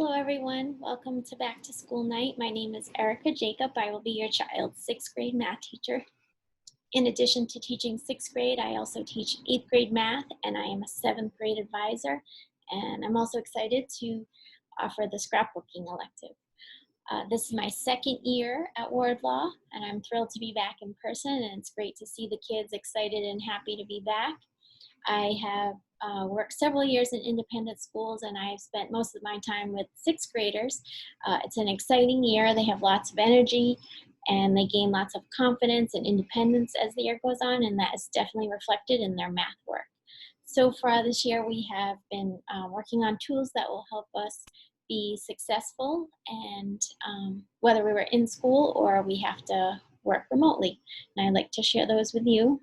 Hello everyone, welcome to Back to School Night. My name is Erica Jacob. I will be your child's 6th grade math teacher. In addition to teaching 6th grade, I also teach 8th grade math and I am a 7th grade advisor. And I'm also excited to offer the scrapbooking elective. This is my second year at Wardlaw and I'm thrilled to be back in person, and it's great to see the kids excited and happy to be back. I have worked several years in independent schools and I've spent most of my time with 6th graders. It's an exciting year. They have lots of energy and they gain lots of confidence and independence as the year goes on, and that is definitely reflected in their math work. So far this year we have been working on tools that will help us be successful, and whether we were in school or we have to work remotely. And I'd like to share those with you.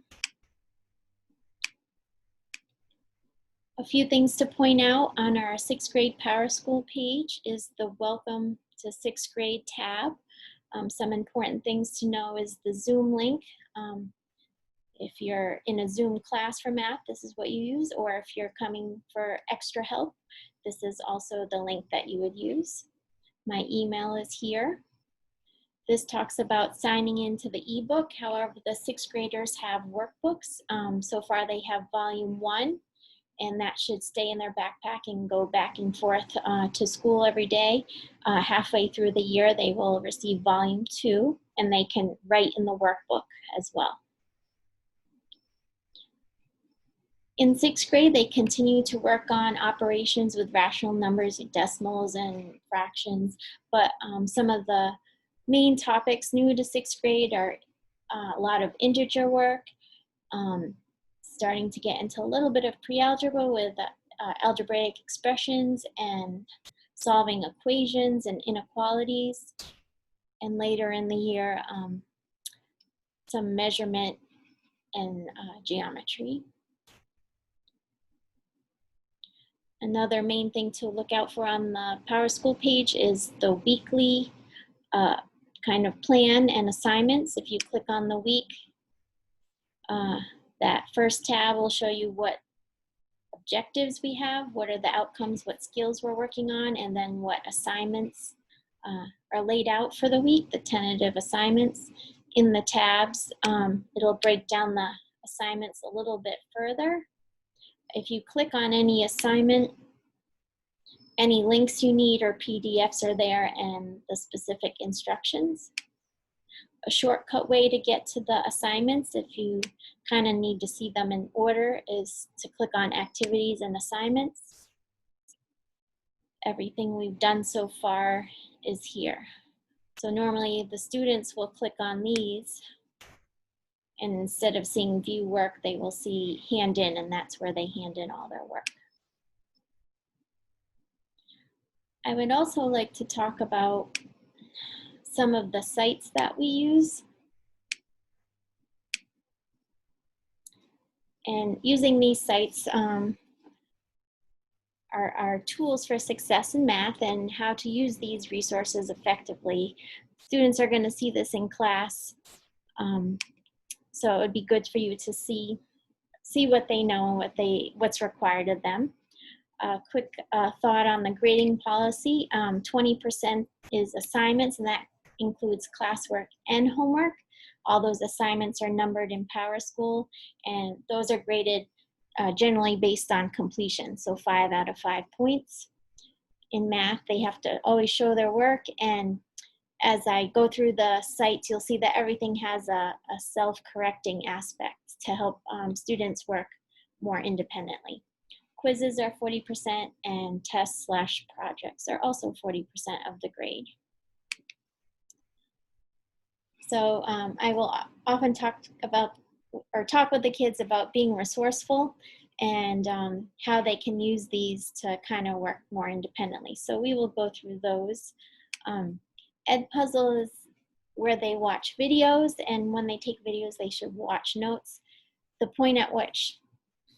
A few things to point out on our 6th grade PowerSchool page is the Welcome to 6th Grade tab. Some important things to know is the Zoom link. If you're in a Zoom class for math, this is what you use, or if you're coming for extra help, this is also the link that you would use. My email is here. This talks about signing into the ebook. However, the 6th graders have workbooks. So far they have volume 1. And that should stay in their backpack and go back and forth to school every day. Halfway through the year, they will receive volume 2, and they can write in the workbook as well. In 6th grade, they continue to work on operations with rational numbers, decimals, and fractions. But some of the main topics new to 6th grade are a lot of integer work, starting to get into a little bit of pre-algebra with algebraic expressions and solving equations and inequalities. And later in the year, some measurement and geometry. Another main thing to look out for on the PowerSchool page is the weekly kind of plan and assignments. If you click on the week, that first tab will show you what objectives we have, what are the outcomes, what skills we're working on, and then what assignments are laid out for the week, the tentative assignments. In the tabs, it'll break down the assignments a little bit further. If you click on any assignment, any links you need or PDFs are there and the specific instructions. A shortcut way to get to the assignments, if you kind of need to see them in order, is to click on activities and assignments. Everything we've done so far is here. So normally the students will click on these, and instead of seeing view work, they will see hand in, and that's where they hand in all their work. I would also like to talk about some of the sites that we use. And using these sites are tools for success in math and how to use these resources effectively. Students are going to see this in class, so it would be good for you to see what they know and what's required of them. A quick thought on the grading policy. 20% is assignments, and that includes classwork and homework. All those assignments are numbered in PowerSchool, and those are graded generally based on completion, so 5 out of 5 points. In math, they have to always show their work, and as I go through the sites, you'll see that everything has a self-correcting aspect to help students work more independently. Quizzes are 40%, and tests/projects are also 40% of the grade. So I will often talk with the kids about being resourceful and how they can use these to kind of work more independently. So we will go through those. Edpuzzle is where they watch videos, and when they take videos, they should watch notes. The point at which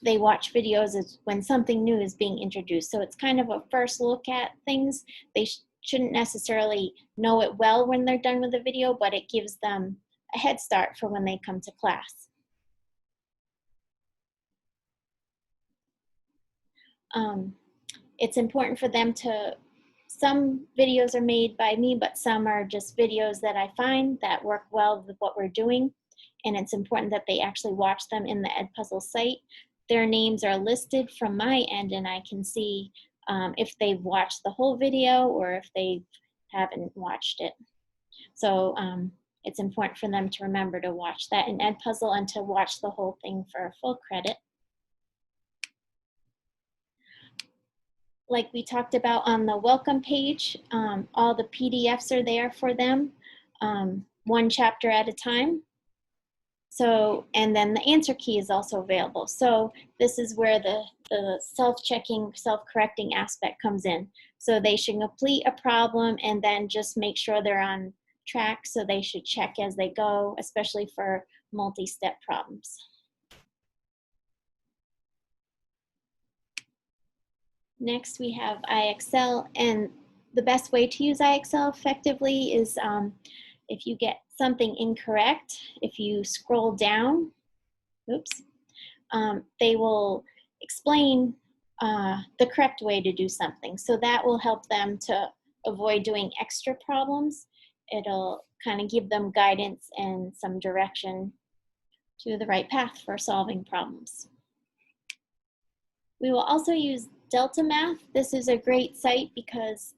they watch videos is when something new is being introduced. So it's kind of a first look at things. They shouldn't necessarily know it well when they're done with the video, but it gives them a head start for when they come to class. It's important for them to Some videos are made by me, but some are just videos that I find that work well with what we're doing. And it's important that they actually watch them in the Edpuzzle site. Their names are listed from my end, and I can see if they've watched the whole video or if they haven't watched it. So it's important for them to remember to watch that in Edpuzzle and to watch the whole thing for full credit. Like we talked about on the welcome page, all the PDFs are there for them, one chapter at a time. So, and then the answer key is also available. So this is where the self-checking, self-correcting aspect comes in. So they should complete a problem and then just make sure they're on track. So they should check as they go, especially for multi-step problems. Next, we have IXL, and the best way to use IXL effectively is if you get something incorrect, if you scroll down, oops, they will explain the correct way to do something. So that will help them to avoid doing extra problems. It'll kind of give them guidance and some direction to the right path for solving problems. We will also use Delta Math. This is a great site because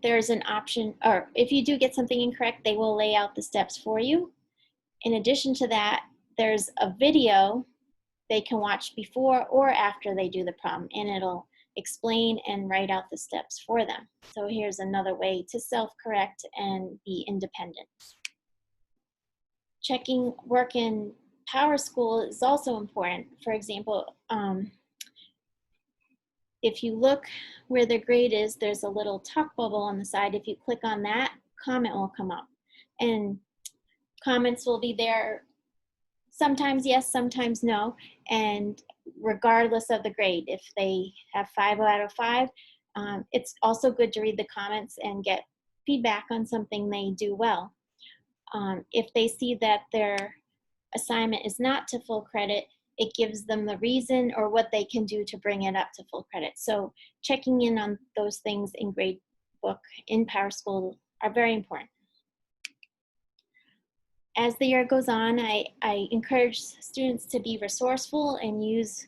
there's an option, or if you do get something incorrect, they will lay out the steps for you. In addition to that, there's a video they can watch before or after they do the problem, and it'll explain and write out the steps for them. So here's another way to self-correct and be independent. Checking work in PowerSchool is also important. For example, if you look where the grade is, there's a little talk bubble on the side. If you click on that, comment will come up. And comments will be there sometimes yes, sometimes no. And regardless of the grade, if they have 5 out of 5, it's also good to read the comments and get feedback on something they do well. If they see that their assignment is not to full credit, it gives them the reason or what they can do to bring it up to full credit. So checking in on those things in Gradebook in PowerSchool are very important. As the year goes on, I encourage students to be resourceful and use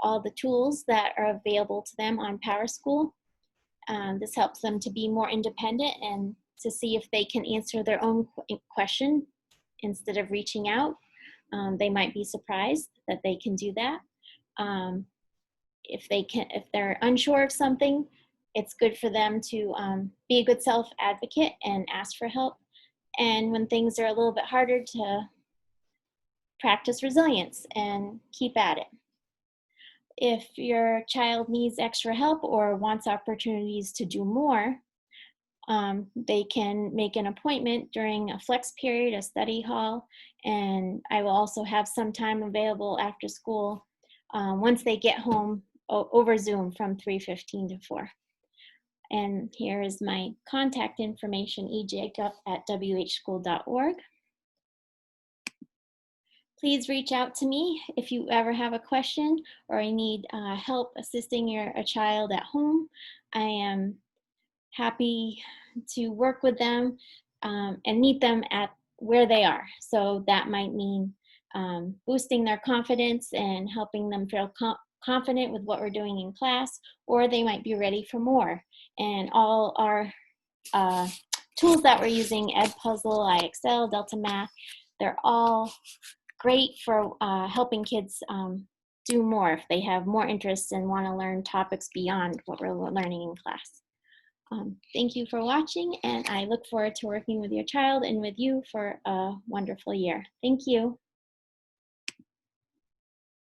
all the tools that are available to them on PowerSchool. This helps them to be more independent and to see if they can answer their own question instead of reaching out. They might be surprised that they can do that. If they're unsure of something, it's good for them to be a good self-advocate and ask for help. And when things are a little bit harder, to practice resilience and keep at it. If your child needs extra help or wants opportunities to do more, they can make an appointment during a flex period, a study hall, and I will also have some time available after school once they get home over Zoom from 3:15 to 4. And here is my contact information, ejacob@whschool.org. Please reach out to me if you ever have a question or you need help assisting a child at home. I am happy to work with them and meet them at where they are. So that might mean boosting their confidence and helping them feel confident with what we're doing in class, or they might be ready for more. And all our tools that we're using, Edpuzzle, IXL, Delta Math, they're all great for helping kids do more if they have more interest and want to learn topics beyond what we're learning in class. Thank you for watching, and I look forward to working with your child and with you for a wonderful year. Thank you.